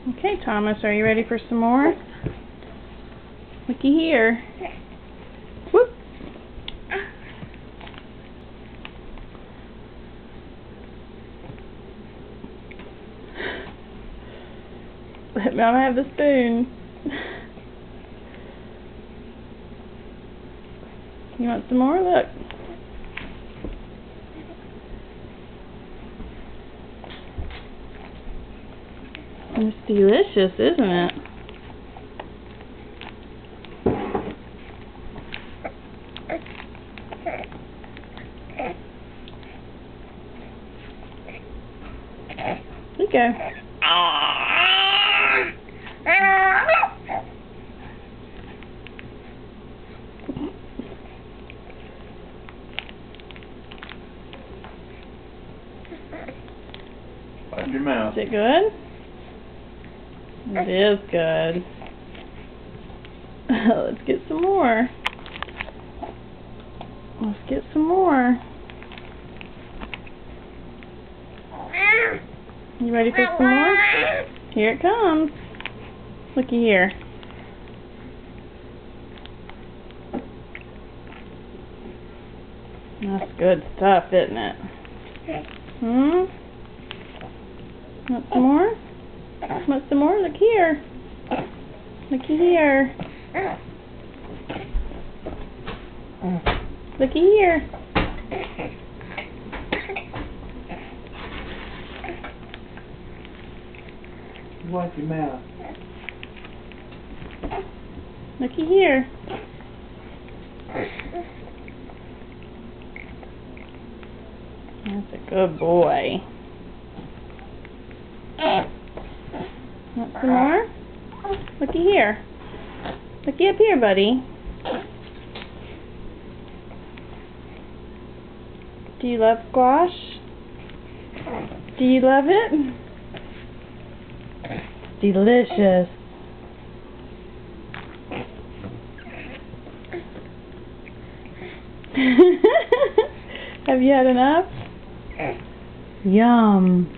Okay, Thomas, are you ready for some more? Looky here. Whoop. Let Mama have the spoon. You want some more? Look. It's delicious, isn't it? Here you go. Wipe your mouth. Is it good? It is good. Let's get some more. Let's get some more. You ready for some more? Here it comes. Looky here. That's good stuff, isn't it? Want some more? Want some more? Look here. Looky here. Looky here. Wipe your mouth. Looky here. That's a good boy. Want some more? Looky here. Looky up here, buddy. Do you love squash? Do you love it? Delicious. Have you had enough? Yum.